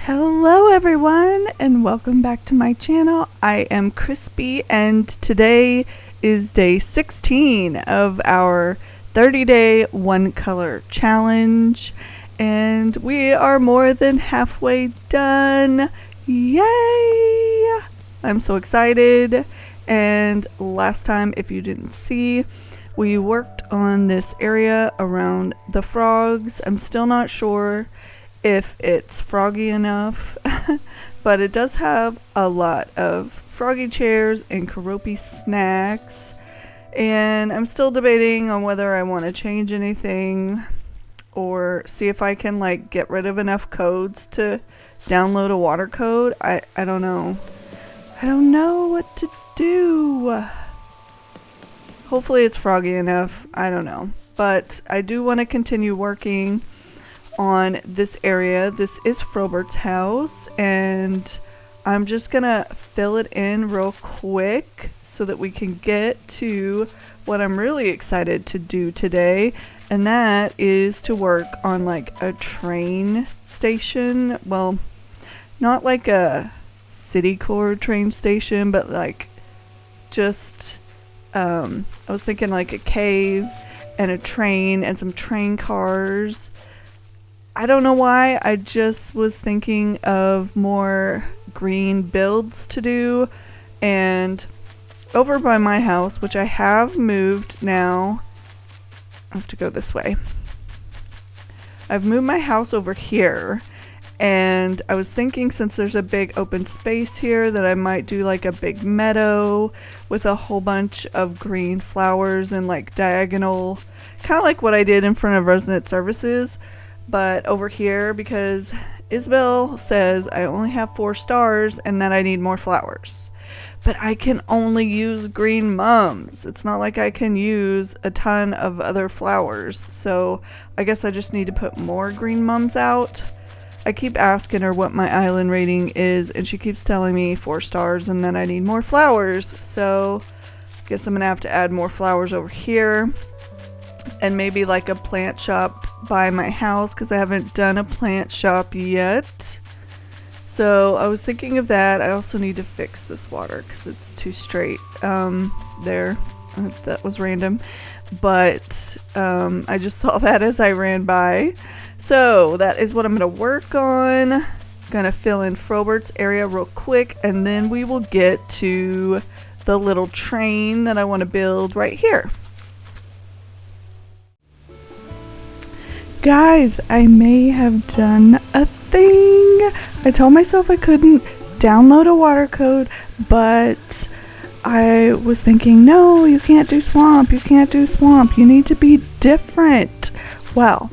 Hello everyone and welcome back to my channel. I am Crispy and today is day 16 of our 30-day one color challenge and we are more than halfway done. Yay! I'm so excited. And last time, if you didn't see, we worked on this area around the frogs. I'm still not sure if it's froggy enough, but it does have a lot of froggy chairs and Karopi snacks, and I'm still debating on whether I want to change anything or see if I can like get rid of enough codes to download a water code. I don't know. I don't know what to do. Hopefully it's froggy enough. I don't know, but I do want to continue working on this area. This is Frobert's house and I'm just gonna fill it in real quick so that we can get to what I'm really excited to do today, and that is to work on like a train station. Well, not like a city core train station, but like just I was thinking like a cave and a train and some train cars. I don't know why, I just was thinking of more green builds to do, and over by my house, which I have moved now, I have to go this way. I've moved my house over here, and I was thinking since there's a big open space here that I might do like a big meadow with a whole bunch of green flowers and like diagonal, kind of like what I did in front of Resident Services. But over here, because Isabel says I only have 4 stars and that I need more flowers. But I can only use green mums. It's not like I can use a ton of other flowers. So I guess I just need to put more green mums out. I keep asking her what my island rating is and she keeps telling me 4 stars and then I need more flowers. So I guess I'm gonna have to add more flowers over here. And maybe like a plant shop by my house because I haven't done a plant shop yet. So I was thinking of that. I also need to fix this water because it's too straight there. That was random. But I just saw that as I ran by. So that is what I'm going to work on. Going to fill in Frobert's area real quick and then we will get to the little train that I want to build right here. Guys, I may have done a thing. I told myself I couldn't download a water code, but I was thinking, no, you can't do swamp. You can't do swamp. You need to be different. Well,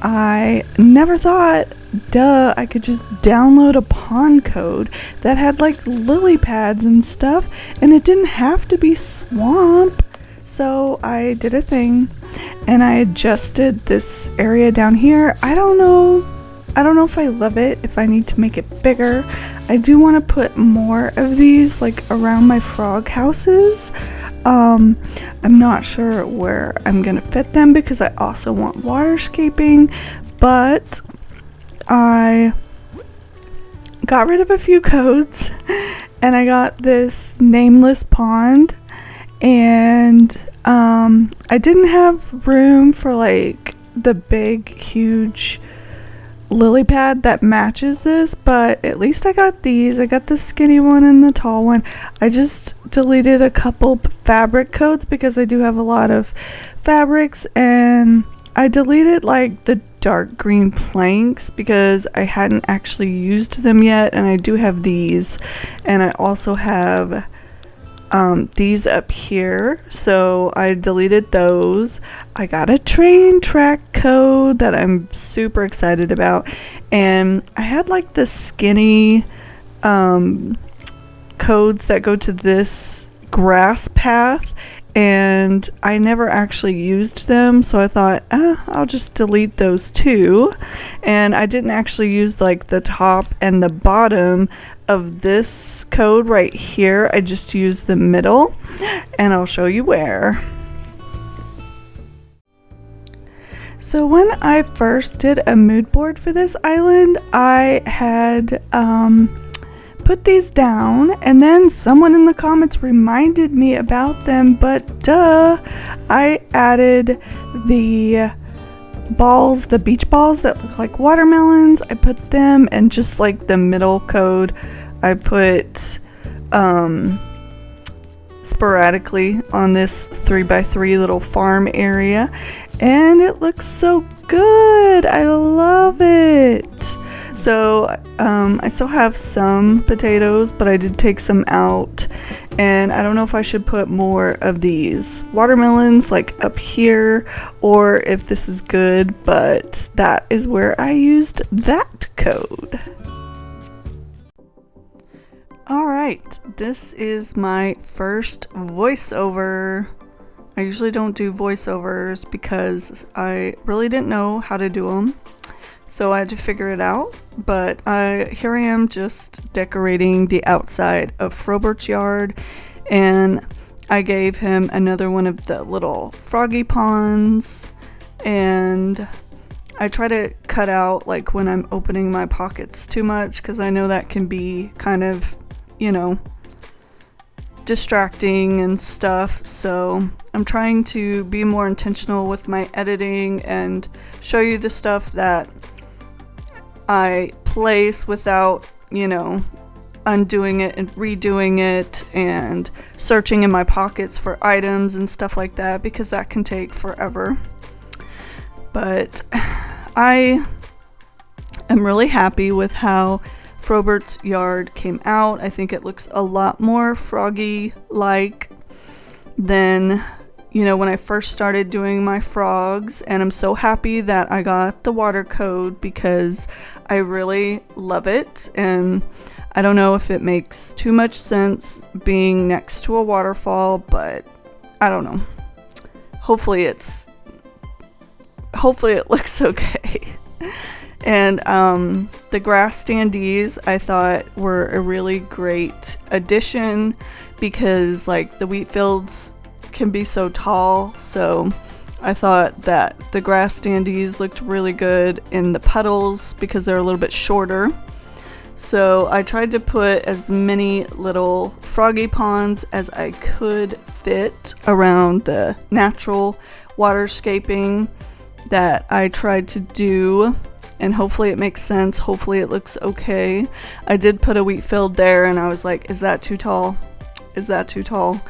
I never thought, I could just download a pond code that had like lily pads and stuff, and it didn't have to be swamp. So I did a thing and I adjusted this area down here. I don't know if I love it, if I need to make it bigger. I do want to put more of these like around my frog houses. I'm not sure where I'm gonna fit them because I also want waterscaping, but I got rid of a few codes and I got this nameless pond. And I didn't have room for like the big huge lily pad that matches this, but at least I got these. I got the skinny one and the tall one. I just deleted a couple fabric codes because I do have a lot of fabrics, and I deleted like the dark green planks because I hadn't actually used them yet, and I do have these, and I also have these up here, so I deleted those. I got a train track code that I'm super excited about, and I had like the skinny codes that go to this grass path, and I never actually used them, so I thought I'll just delete those too. And I didn't actually use like the top and the bottom of this code right here. I just used the middle, and I'll show you where. So when I first did a mood board for this island, I had put these down, and then someone in the comments reminded me about them, but duh, I added the balls, the beach balls that look like watermelons. I put them, and just like the middle code, I put sporadically on this 3x3 little farm area, and it looks so good. I love it. So I still have some potatoes, but I did take some out, and I don't know if I should put more of these watermelons like up here or if this is good, but that is where I used that code. Alright, this is my first voiceover. I usually don't do voiceovers because I really didn't know how to do them, so I had to figure it out. But here I am just decorating the outside of Frobert's yard, and I gave him another one of the little froggy ponds, and I try to cut out like when I'm opening my pockets too much, because I know that can be kind of, you know, distracting and stuff. So I'm trying to be more intentional with my editing and show you the stuff that I place without, you know, undoing it and redoing it and searching in my pockets for items and stuff like that, because that can take forever. But I am really happy with how Frobert's yard came out. I think it looks a lot more froggy-like than, you know, when I first started doing my frogs, and I'm so happy that I got the water code because I really love it. And I don't know if it makes too much sense being next to a waterfall, but I don't know. Hopefully it looks okay. And the grass standees I thought were a really great addition, because like the wheat fields can be so tall, so I thought that the grass standees looked really good in the puddles because they're a little bit shorter. So I tried to put as many little froggy ponds as I could fit around the natural waterscaping that I tried to do, and hopefully it makes sense. Hopefully it looks okay. I did put a wheat field there, and I was like, is that too tall? Is that too tall?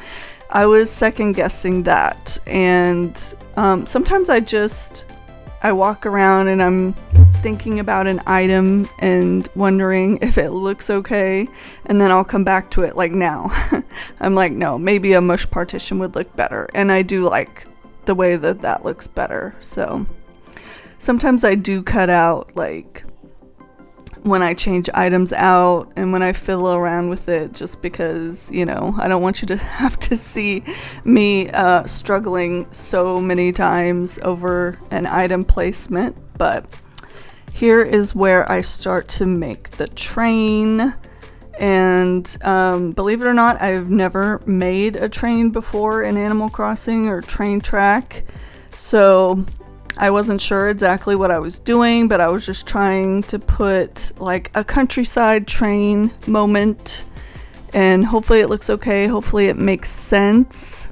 I was second guessing that, and sometimes I walk around and I'm thinking about an item and wondering if it looks okay, and then I'll come back to it like now. I'm like, no, maybe a mush partition would look better, and I do like the way that that looks better. So sometimes I do cut out like when I change items out and when I fiddle around with it, just because, you know, I don't want you to have to see me struggling so many times over an item placement. But here is where I start to make the train, and believe it or not, I've never made a train before in Animal Crossing or train track, so I wasn't sure exactly what I was doing, but I was just trying to put like a countryside train moment, and hopefully it looks okay. Hopefully it makes sense.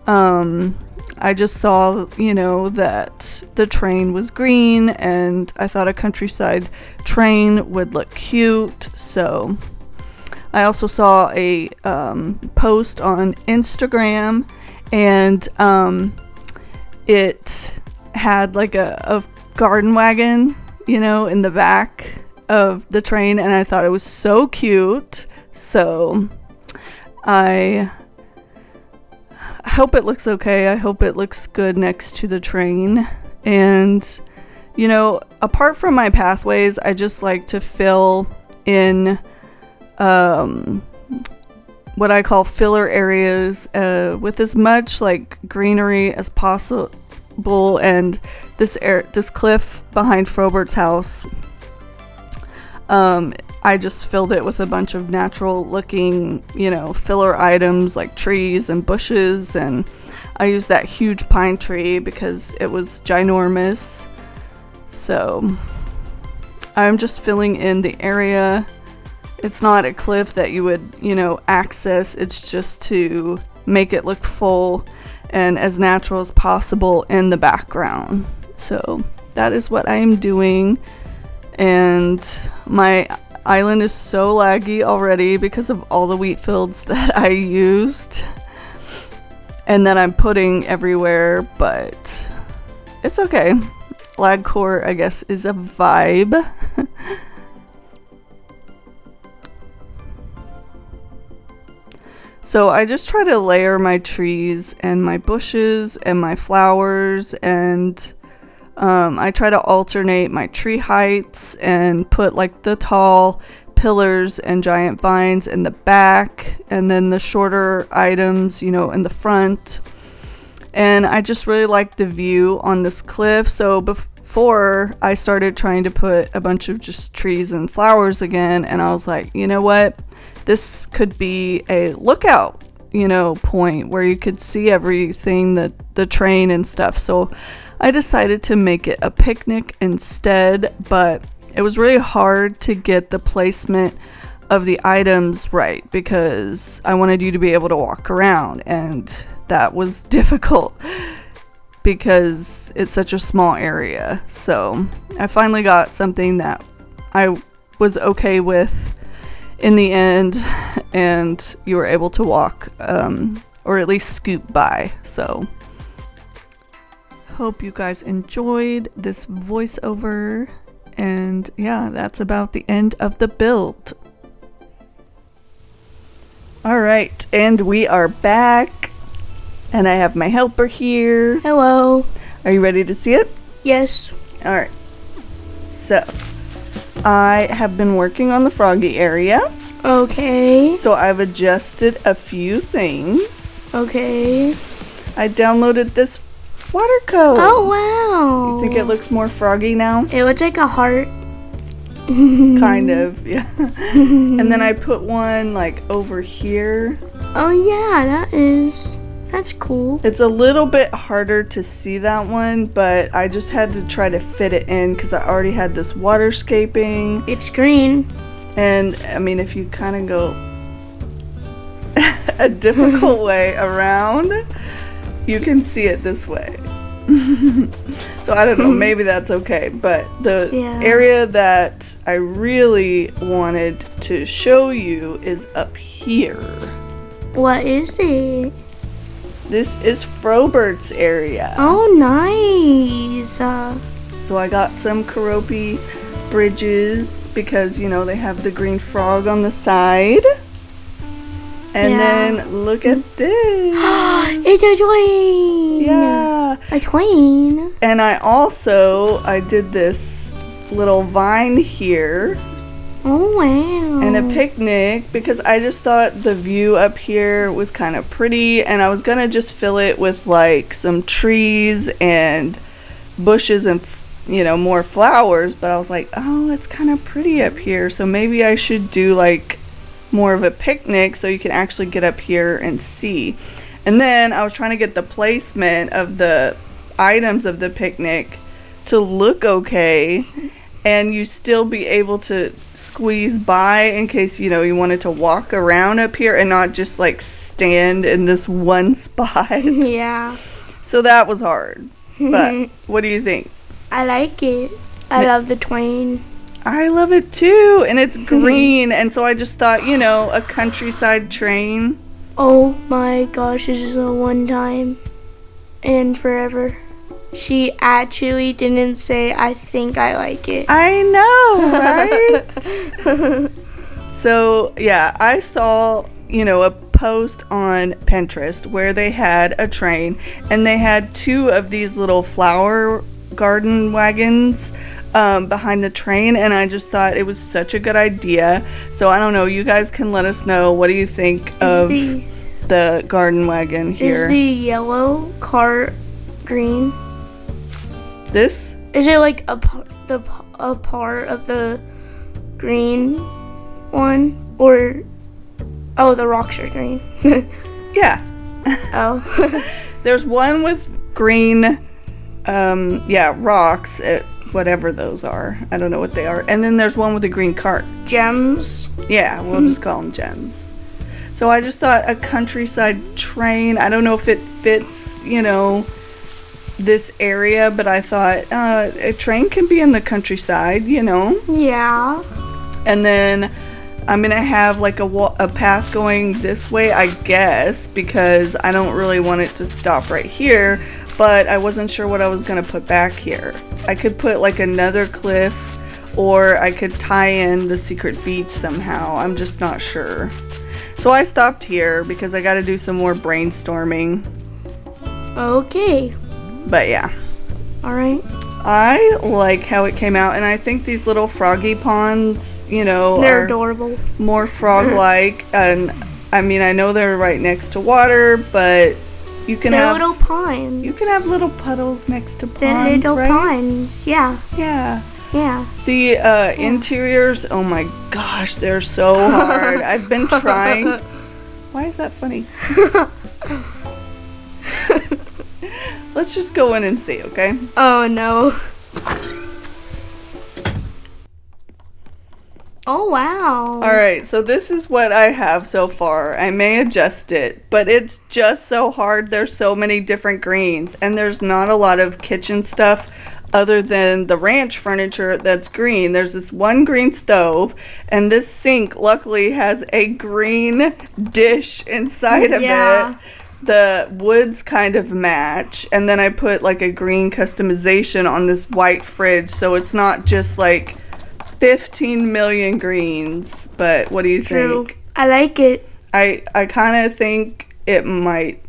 I just saw, you know, that the train was green, and I thought a countryside train would look cute. So I also saw a post on Instagram, and it had like a garden wagon, you know, in the back of the train, and I thought it was so cute. So I hope it looks okay. I hope it looks good next to the train. And, you know, apart from my pathways, I just like to fill in what I call filler areas with as much like greenery as possible. And this cliff behind Frobert's house, I just filled it with a bunch of natural looking, you know, filler items like trees and bushes, and I used that huge pine tree because it was ginormous. So I'm just filling in the area. It's not a cliff that you would, access. It's just to make it look full and as natural as possible in the background. So that is what I am doing. And my island is so laggy already because of all the wheat fields that I used and that I'm putting everywhere, but it's okay. Lag core, I guess, is a vibe. So I just try to layer my trees and my bushes and my flowers, and I try to alternate my tree heights and put like the tall pillars and giant vines in the back, and then the shorter items, in the front. And I just really like the view on this cliff. So before I started trying to put a bunch of just trees and flowers again, and I was like, you know what? This could be a lookout, point where you could see everything, the train and stuff. So I decided to make it a picnic instead, but it was really hard to get the placement of the items right because I wanted you to be able to walk around, and that was difficult because it's such a small area. So I finally got something that I was okay with in the end, and you were able to walk or at least scoot by. So hope you guys enjoyed this voiceover, and yeah, that's about the end of the build. All right, and we are back, and I have my helper here. Hello. Are you ready to see it? Yes. All right, so I have been working on the froggy area. Okay. So I've adjusted a few things. Okay. I downloaded this water code. Oh, wow. You think it looks more froggy now? It looks like a heart. Kind of, yeah. And then I put one like over here. Oh, yeah, that's cool. It's a little bit harder to see that one, but I just had to try to fit it in because I already had this waterscaping. It's green. And I mean, if you kind of go a difficult way around, you can see it this way. So I don't know, maybe that's okay, but the area that I really wanted to show you is up here. What is it? This is Frobert's area. Oh, nice. So I got some Karopi bridges because, they have the green frog on the side. And then look at this. It's a twin. Yeah. A twin. And I did this little vine here. Oh, wow. And a picnic because I just thought the view up here was kind of pretty, and I was going to just fill it with like some trees and bushes and more flowers, but I was like, oh, it's kind of pretty up here, so maybe I should do like more of a picnic so you can actually get up here and see. And then I was trying to get the placement of the items of the picnic to look okay and you still be able to squeeze by in case you wanted to walk around up here and not just like stand in this one spot. Yeah. So that was hard. But what do you think? I like it. I love the twine. I love it too, and it's green, and so I just thought, a countryside train. Oh my gosh, this is a one time and forever. She actually didn't say, I think I like it. I know, right? So, yeah, I saw, a post on Pinterest where they had a train, and they had two of these little flower garden wagons behind the train, and I just thought it was such a good idea. So I don't know, you guys can let us know, what do you think of the garden wagon here? Is the yellow car green? This? Is it like a part of the green one, or the rocks are green? Yeah. Oh. There's one with green, rocks, whatever those are. I don't know what they are. And then there's one with a green cart. Gems? Yeah, we'll just call them gems. So I just thought a countryside train, I don't know if it fits, this area, but I thought a train can be in the countryside, Yeah. And then I'm going to have like a path going this way, I guess, because I don't really want it to stop right here, but I wasn't sure what I was going to put back here. I could put like another cliff, or I could tie in the secret beach somehow. I'm just not sure. So I stopped here because I got to do some more brainstorming. Okay. But yeah. Alright. I like how it came out, and I think these little froggy ponds, they're are adorable. more frog-like. And I mean, I know they're right next to water, but they're little ponds. You can have little puddles next to ponds, they're little right? ponds, yeah. Yeah. Yeah. The interiors, oh my gosh, they're so hard. I've been trying. Why is that funny? Let's just go in and see, okay? Oh no. Oh wow. Alright, so this is what I have so far. I may adjust it, but it's just so hard. There's so many different greens, and there's not a lot of kitchen stuff other than the ranch furniture that's green. There's this one green stove, and this sink luckily has a green dish inside of it. The woods kind of match, and then I put like a green customization on this white fridge, so it's not just like 15 million greens. But what do you think? I like it. I kind of think it might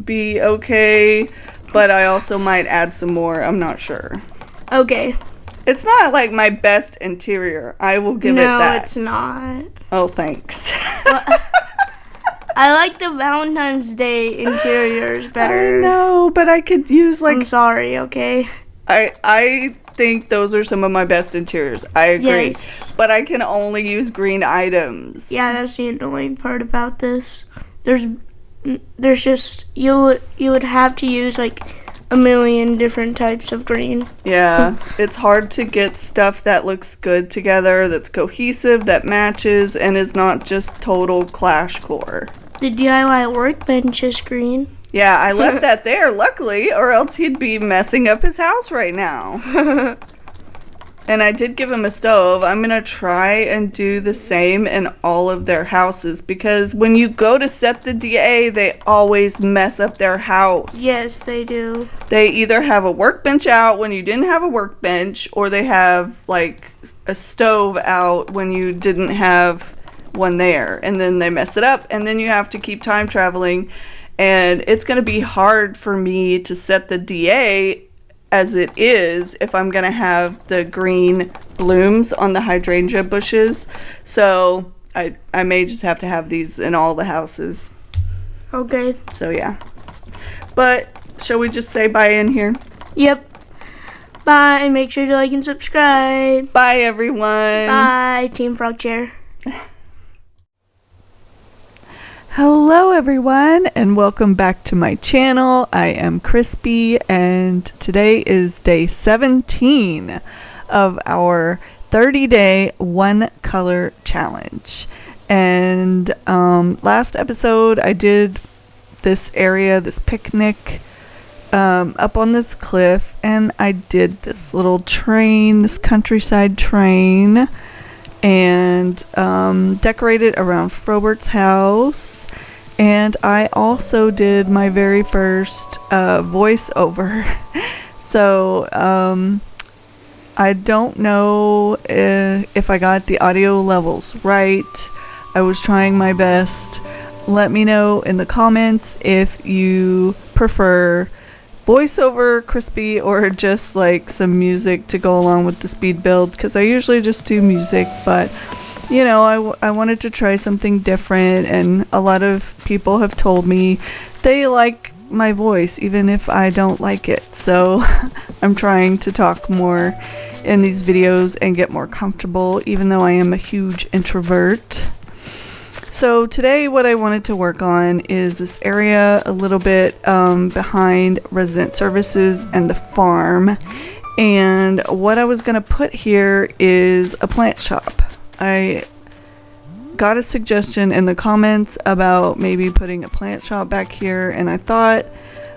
be okay, but I also might add some more. I'm not sure. Okay. It's not like my best interior. I will give it that. No, it's not. Oh, thanks. I like the Valentine's Day interiors better. I know, but I could use like... I'm sorry, okay? I think those are some of my best interiors. I agree. Yes. But I can only use green items. Yeah, that's the annoying part about this. There's just... You would have to use like a million different types of green. Yeah, it's hard to get stuff that looks good together, that's cohesive, that matches, and is not just total clash core. The DIY workbench is green. Yeah, I left that there, luckily, or else he'd be messing up his house right now. And I did give him a stove. I'm going to try and do the same in all of their houses, because when you go to set the DA, they always mess up their house. Yes, they do. They either have a workbench out when you didn't have a workbench, or they have like a stove out when you didn't have one there, and then they mess it up, and then you have to keep time traveling, and it's going to be hard for me to set the DA as it is if I'm going to have the green blooms on the hydrangea bushes. So I may just have to have these in all the houses. Okay. So yeah. But shall we just say bye in here? Yep. Bye, and make sure to like and subscribe. Bye everyone. Bye, Team Frog Chair. Hello everyone, and welcome back to my channel. I am Crispy, and today is day 17 of our 30-day one color challenge. And last episode I did this area, this picnic up on this cliff, and I did this little train, this countryside train, and decorated around Frobert's house. And I also did my very first voiceover. So I don't know if I got the audio levels right. I was trying my best. Let me know in the comments if you prefer voiceover Crispy or just like some music to go along with the speed build, because I usually just do music, but you know, I wanted to try something different, and a lot of people have told me they like my voice even if I don't like it. So I'm trying to talk more in these videos and get more comfortable, even though I am a huge introvert. So today what I wanted to work on is this area a little bit behind resident services and the farm. And what I was going to put here is a plant shop. I got a suggestion in the comments about maybe putting a plant shop back here, and I thought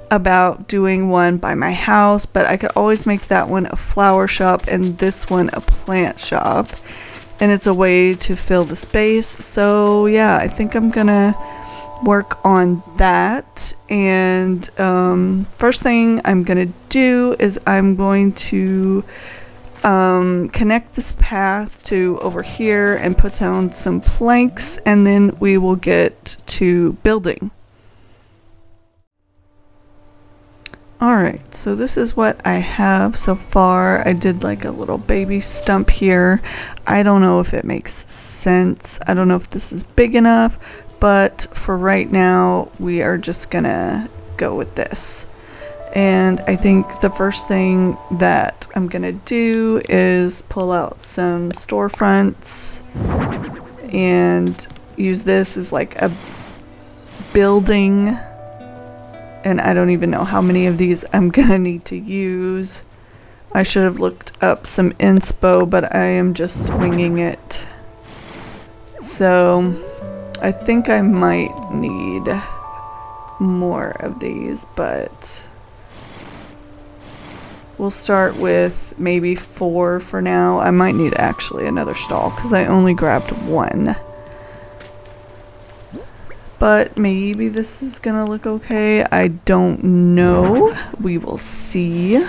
about doing one by my house, but I could always make that one a flower shop and this one a plant shop, and it's a way to fill the space. So yeah, I think I'm gonna work on that. And first thing I'm gonna do is I'm going to connect this path to over here and put down some planks, and then we will get to building. Alright, so this is what I have so far. I did like a little baby stump here. I don't know if it makes sense. I don't know if this is big enough, but for right now we are just gonna go with this. And I think the first thing that I'm gonna do is pull out some storefronts and use this as like a building. And I don't even know how many of these I'm gonna need to use. I should have looked up some inspo, but I am just winging it. So I think I might need more of these, but we'll start with maybe 4 for now. I might need actually another stall because I only grabbed 1. But maybe this is gonna look okay. I don't know. We will see.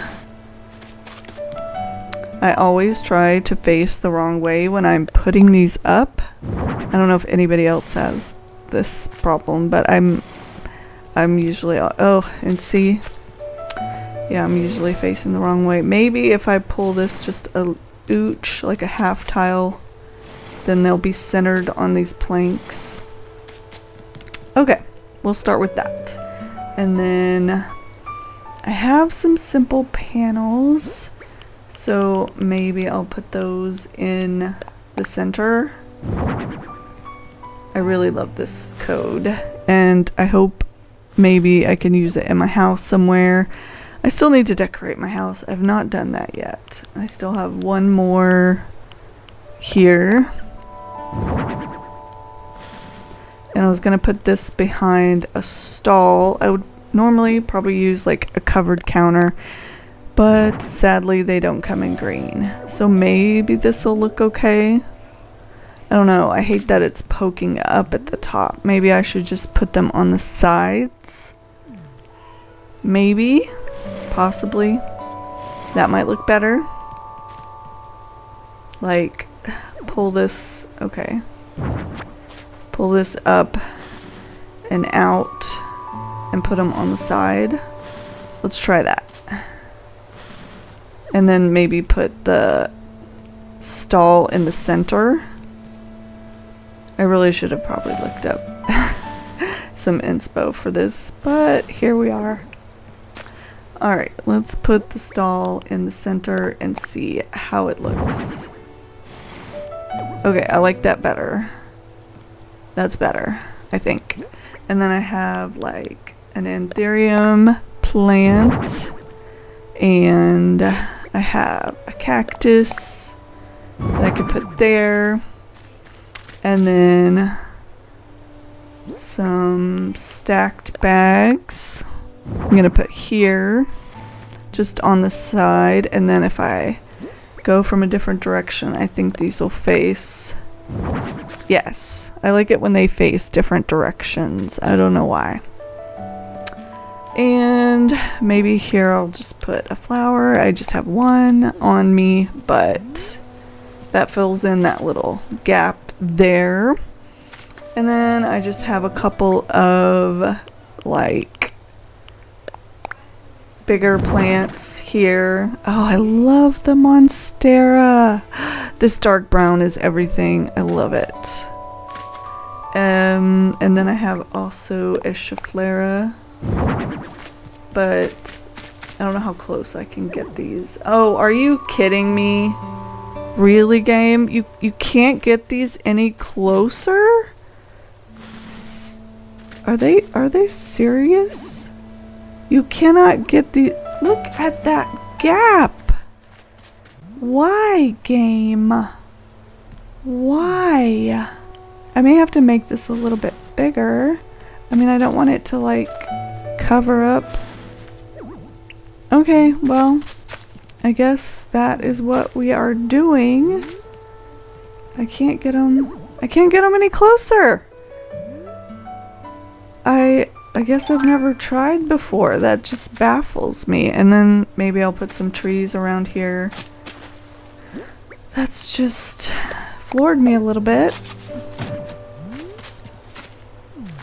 I always try to face the wrong way when I'm putting these up. I don't know if anybody else has this problem, but I'm usually, oh, and see? Yeah, I'm usually facing the wrong way. Maybe if I pull this just a ooch, like a half tile, then they'll be centered on these planks. Okay, we'll start with that. And then I have some simple panels, so maybe I'll put those in the center. I really love this code, and I hope maybe I can use it in my house somewhere. I still need to decorate my house. I've not done that yet. I still have one more here. And I was gonna put this behind a stall. I would normally probably use like a covered counter, but sadly they don't come in green. So maybe this will look okay. I don't know. I hate that it's poking up at the top. Maybe I should just put them on the sides. Maybe. Possibly. That might look better. Like, pull this. Okay. Pull this up and out and put them on the side. Let's try that. And then maybe put the stall in the center. I really should have probably looked up some inspo for this, but here we are. Alright, let's put the stall in the center and see how it looks. Okay, I like that better. That's better, I think. And then I have like an anthurium plant, and I have a cactus that I could put there, and then some stacked bags I'm gonna put here, just on the side. And then if I go from a different direction, I think these will face. Yes, I like it when they face different directions. I don't know why. And maybe here I'll just put a flower. I just have one on me, but that fills in that little gap there. And then I just have a couple of like bigger plants here. Oh, I love the monstera. This dark brown is everything. I love it. And then I have also a Schefflera, but I don't know how close I can get these. Oh, are you kidding me? Really, game? You can't get these any closer? Are they serious? You cannot get the... Look at that gap! Why, game? Why? I may have to make this a little bit bigger. I mean, I don't want it to, like, cover up. Okay, well, I guess that is what we are doing. I can't get them any closer. I guess I've never tried before. That just baffles me. And then maybe I'll put some trees around here. That's just floored me a little bit.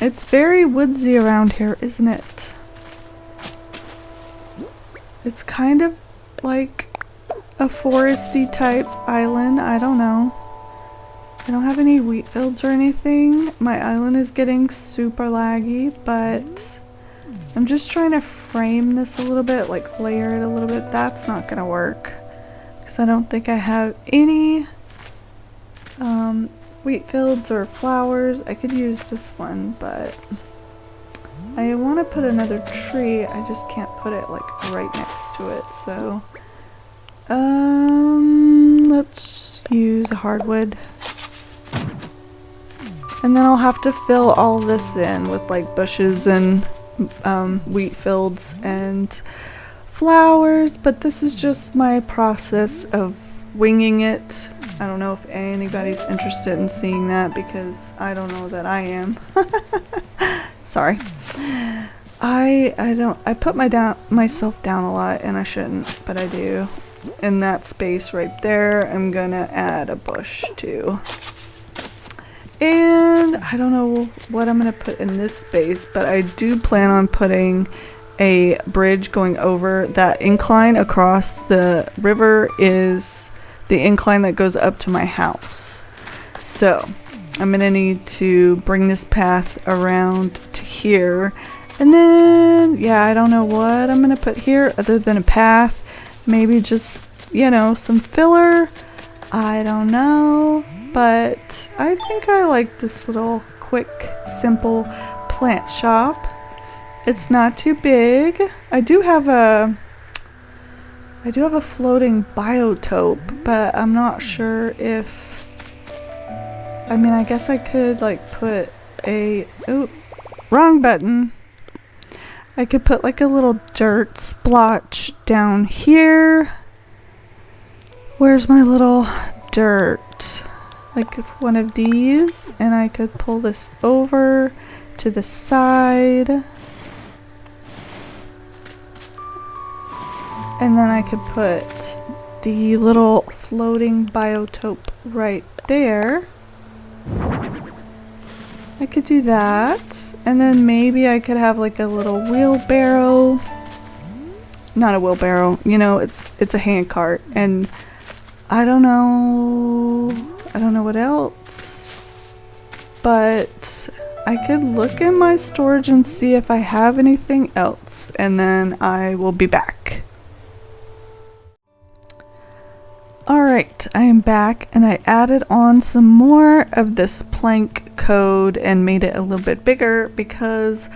It's very woodsy around here, isn't it? It's kind of like a foresty type island. I don't know. I don't have any wheat fields or anything. My island is getting super laggy, but I'm just trying to frame this a little bit, like layer it a little bit. That's not gonna work because I don't think I have any wheat fields or flowers. I could use this one, but I want to put another tree. I just can't put it like right next to it. So let's use a hardwood. And then I'll have to fill all this in with like bushes and wheat fields and flowers, but this is just my process of winging it. I don't know if anybody's interested in seeing that because I don't know that I am. Sorry. I put myself down a lot and I shouldn't, but I do. In that space right there, I'm gonna add a bush too. And I don't know what I'm going to put in this space, but I do plan on putting a bridge going over that incline across the river is the incline that goes up to my house. So I'm going to need to bring this path around to here. And then, yeah, I don't know what I'm going to put here other than a path. Maybe just, you know, some filler. I don't know. But I think I like this little quick, simple plant shop. It's not too big. I do have a floating biotope, but I'm not sure if, I mean, I guess I could like put a, oh, wrong button. I could put like a little dirt splotch down here. Where's my little dirt? Like one of these, and I could pull this over to the side, and then I could put the little floating biotope right there. I could do that, and then maybe I could have like a little wheelbarrow. Not a wheelbarrow, you know, it's a hand cart, and I don't know what else, but I could look in my storage and see if I have anything else, and then I will be back. Alright, I am back, and I added on some more of this plank code and made it a little bit bigger because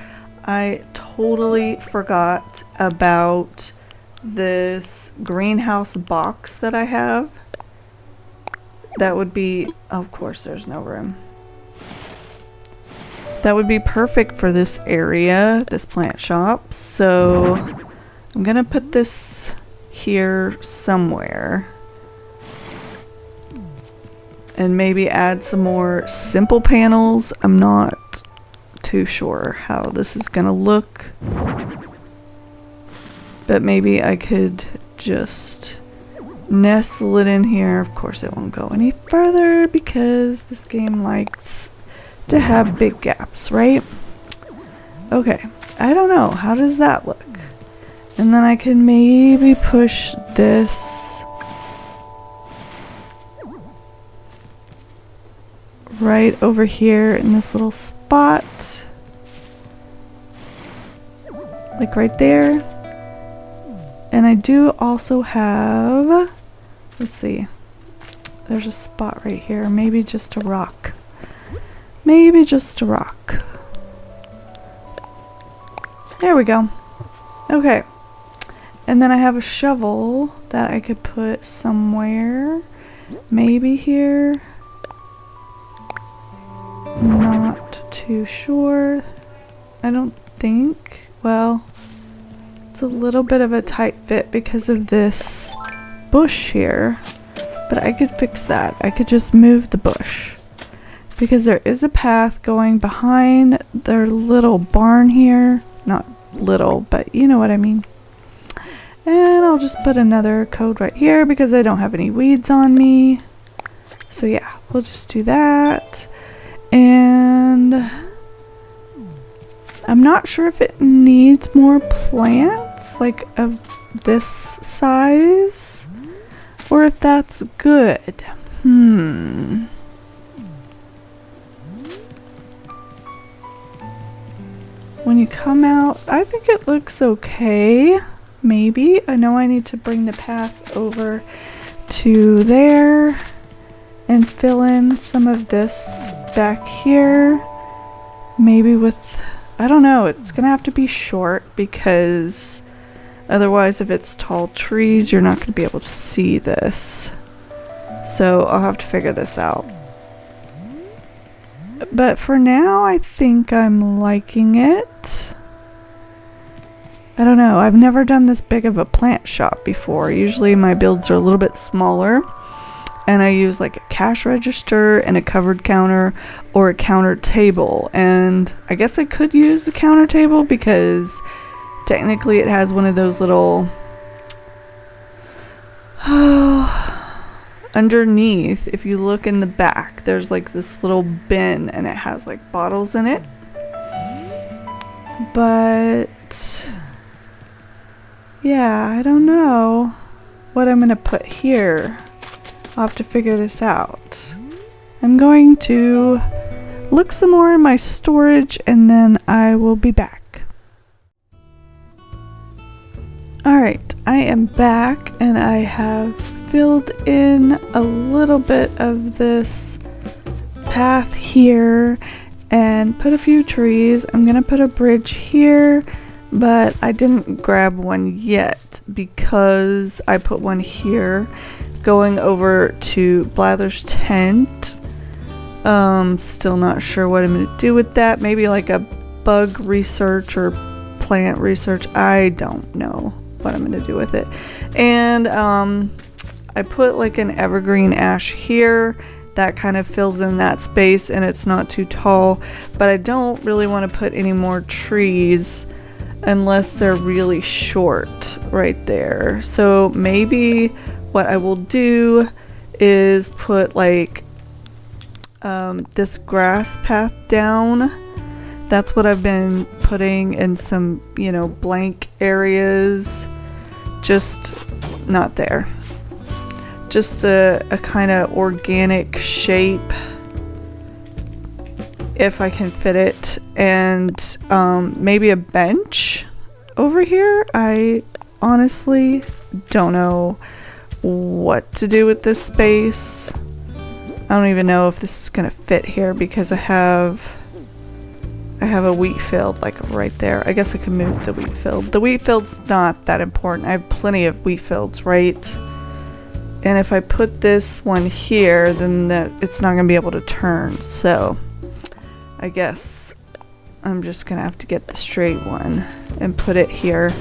I totally forgot about this greenhouse box that I have. That would be, of course there's no room. That would be perfect for this area, this plant shop. So I'm gonna put this here somewhere. And maybe add some more simple panels. I'm not too sure how this is gonna look. But maybe I could just nestle it in here. Of course it won't go any further because this game likes to have big gaps, right? Okay, I don't know. How does that look? And then I can maybe push this right over here in this little spot. Like right there. And I do also have, let's see, there's a spot right here, maybe just a rock. Maybe just a rock. There we go. Okay. And then I have a shovel that I could put somewhere. Maybe here. Not too sure. I don't think. Well, it's a little bit of a tight fit because of this bush here. But I could fix that. I could just move the bush. Because there is a path going behind their little barn here. Not little, but you know what I mean. And I'll just put another code right here because I don't have any weeds on me. So yeah, we'll just do that. And I'm not sure if it needs more plants, like of this size, or if that's good. When you come out, I think it looks okay. Maybe. I know I need to bring the path over to there and fill in some of this back here. Maybe with, I don't know, it's gonna have to be short because otherwise if it's tall trees, you're not gonna be able to see this. So I'll have to figure this out. But for now, I think I'm liking it. I don't know, I've never done this big of a plant shop before. Usually my builds are a little bit smaller and I use like a cash register and a covered counter or a counter table. And I guess I could use the counter table because technically it has one of those little underneath, if you look in the back, there's like this little bin and it has like bottles in it. But yeah, I don't know what I'm gonna put here. I'll have to figure this out. I'm going to look some more in my storage and then I will be back. Alright, I am back and I have filled in a little bit of this path here and put a few trees. I'm gonna put a bridge here, but I didn't grab one yet because I put one here going over to Blather's tent. Still not sure what I'm gonna do with that. Maybe like a bug research or plant research. I don't know what I'm gonna do with it. And I put like an evergreen ash here that kind of fills in that space and it's not too tall, but I don't really want to put any more trees unless they're really short right there. So maybe what I will do is put like this grass path down. That's what I've been putting in some, you know, blank areas, just not there. Just a kind of organic shape if I can fit it, and maybe a bench over here. I honestly don't know what to do with this space. I don't even know if this is gonna fit here because I have a wheat field like right there. I guess I can move the wheat field. The wheat field's not that important. I have plenty of wheat fields, right? And if I put this one here, then it's not gonna be able to turn. So I guess I'm just gonna have to get the straight one and put it here.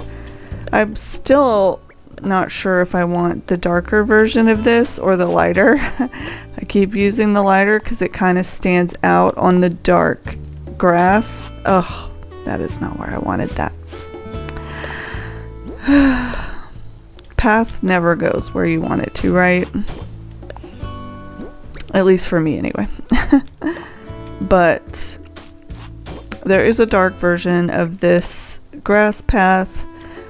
I'm still not sure if I want the darker version of this or the lighter. I keep using the lighter because it kind of stands out on the dark grass. Oh, that is not where I wanted that. Path never goes where you want it to, right? At least for me anyway. But there is a dark version of this grass path.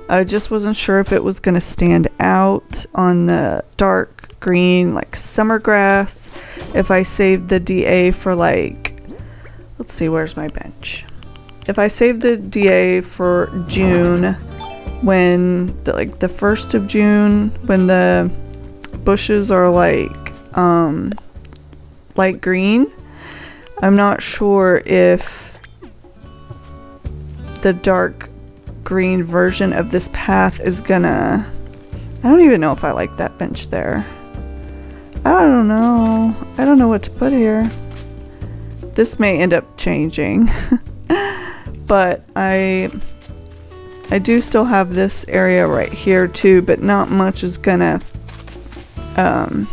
I just wasn't sure if it was going to stand out on the dark green like summer grass. If I saved the DA for like, let's see, where's my bench? If I saved the DA for June, when the 1st of June, when the bushes are like light green, I'm not sure if the dark green version of this path is gonna... I don't even know if I like that bench there. I don't know. I don't know what to put here. This may end up changing. But I do still have this area right here too, but not much is gonna... I'm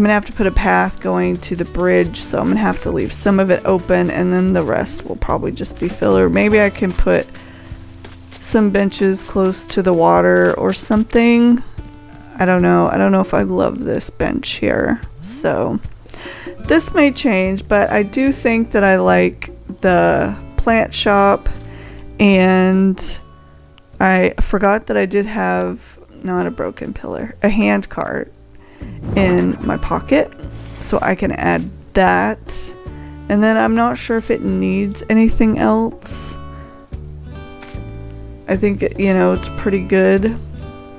gonna have to put a path going to the bridge, so I'm gonna have to leave some of it open, and then the rest will probably just be filler. Maybe I can put some benches close to the water or something. I don't know. I don't know if I love this bench here. So this may change, but I do think that I like the plant shop, and I forgot that I did have, not a broken pillar, a hand cart in my pocket, so I can add that. And then I'm not sure if it needs anything else. I think it's pretty good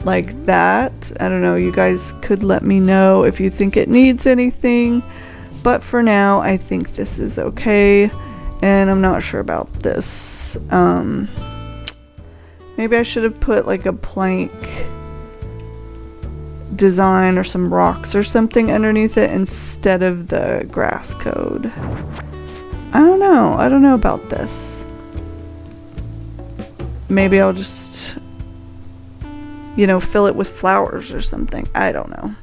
like that. I don't know, you guys could let me know if you think it needs anything, but for now I think this is okay. And I'm not sure about this. Maybe I should have put like a plank design or some rocks or something underneath it instead of the grass code. I don't know about this. Maybe I'll just fill it with flowers or something. I don't know,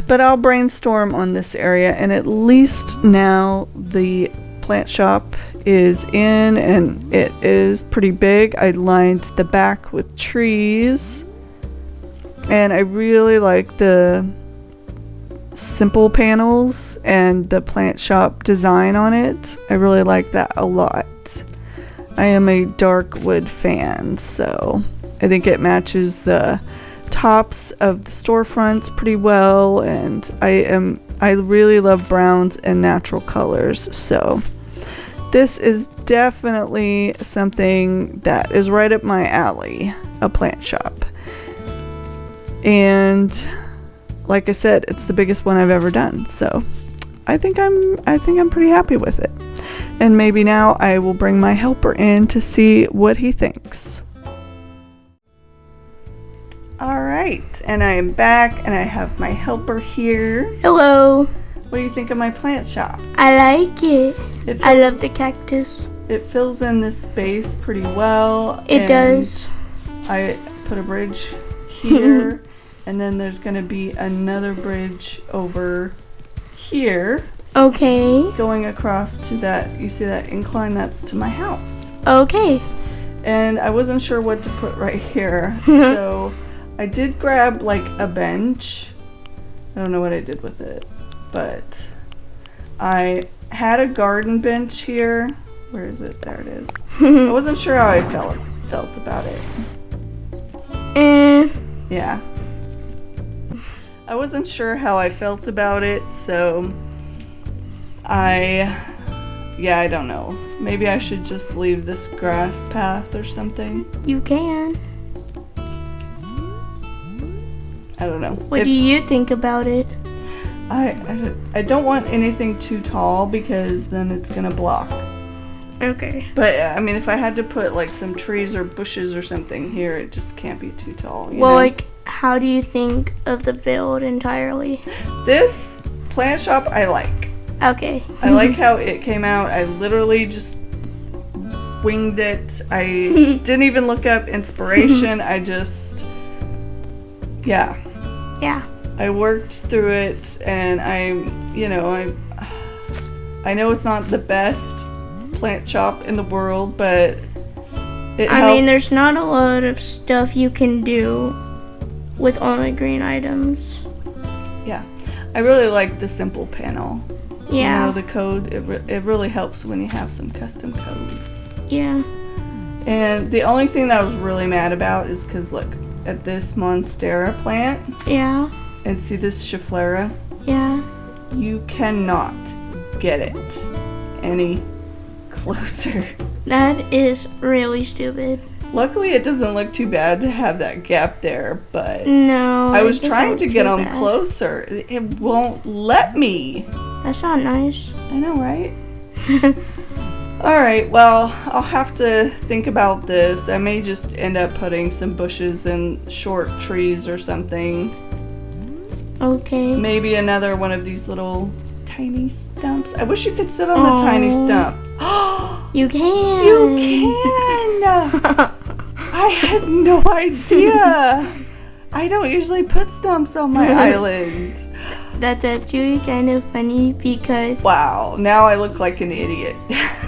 but I'll brainstorm on this area. And at least now the plant shop is in, and it is pretty big. I lined the back with trees, and I really like the simple panels and the plant shop design on it. I really like that a lot. I am a dark wood fan, so I think it matches the tops of the storefronts pretty well, and I really love browns and natural colors, so this is definitely something that is right up my alley, a plant shop. And like I said, it's the biggest one I've ever done, so I think I'm pretty happy with it. And maybe now I will bring my helper in to see what he thinks. Alright, and I am back, and I have my helper here. Hello. What do you think of my plant shop? I like it. I love the cactus. It fills in this space pretty well. It does. I put a bridge here, and then there's going to be another bridge over here. Okay. Going across to that, you see that incline? That's to my house. Okay. And I wasn't sure what to put right here, so I did grab like a bench. I don't know what I did with it, but I had a garden bench here. Where is it? There it is. I wasn't sure how I felt about it. Yeah. I wasn't sure how I felt about it, so I don't know. Maybe I should just leave this grass path or something. You can. I don't know. What do you think about it? I don't want anything too tall because then it's gonna block. Okay. But I mean, if I had to put like some trees or bushes or something here, it just can't be too tall. You know? Like, how do you think of the build entirely? This plant shop I like. Okay. I like how it came out. I literally just winged it. I didn't even look up inspiration. I just, yeah. I worked through it, and I know it's not the best plant shop in the world, but it helps. I mean, there's not a lot of stuff you can do with only green items. Yeah. I really like the simple panel. Yeah. The code, it really helps when you have some custom codes. Yeah. And the only thing that I was really mad about is because look at this Monstera plant. Yeah. And see this Schefflera? Yeah. You cannot get it any closer. That is really stupid. Luckily, it doesn't look too bad to have that gap there, but no, I was trying to get them closer. It won't let me. That's not nice. I know, right? All right, well, I'll have to think about this. I may just end up putting some bushes and short trees or something. Okay. Maybe another one of these little tiny stumps. I wish you could sit on the tiny stump. You can. You can! I had no idea. I don't usually put stumps on my island. That's actually kind of funny because... Wow, now I look like an idiot.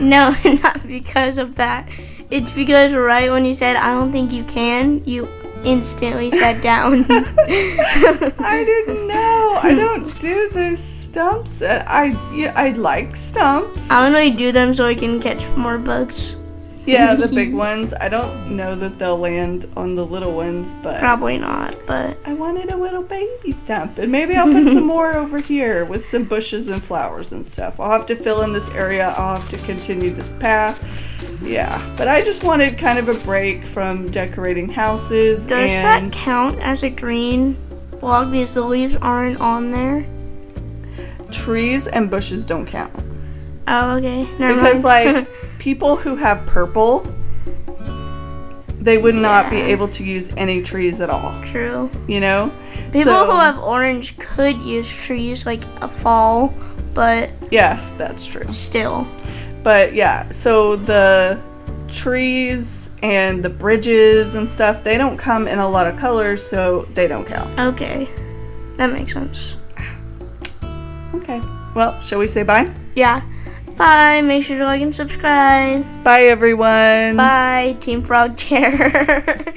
No, not because of that. It's because right when you said, I don't think you can, you instantly sat down. I didn't know. I don't do those stumps. I like stumps. I only do them so I can catch more bugs. Yeah, the big ones. I don't know that they'll land on the little ones, but... Probably not, but... I wanted a little baby stump, and maybe I'll put some more over here with some bushes and flowers and stuff. I'll have to fill in this area. I'll have to continue this path. Yeah, but I just wanted kind of a break from decorating houses. Does that count as a green block because the leaves aren't on there? Trees and bushes don't count. Oh, okay. Never Because, mind. like, people who have purple, they would not be able to use any trees at all. True. You know? People who have orange could use trees like a fall, but... Yes, that's true. Still. But, yeah, so the trees and the bridges and stuff, they don't come in a lot of colors, so they don't count. Okay. That makes sense. Okay. Well, shall we say bye? Yeah. Bye. Make sure to like and subscribe. Bye, everyone. Bye, Team Frog Chair.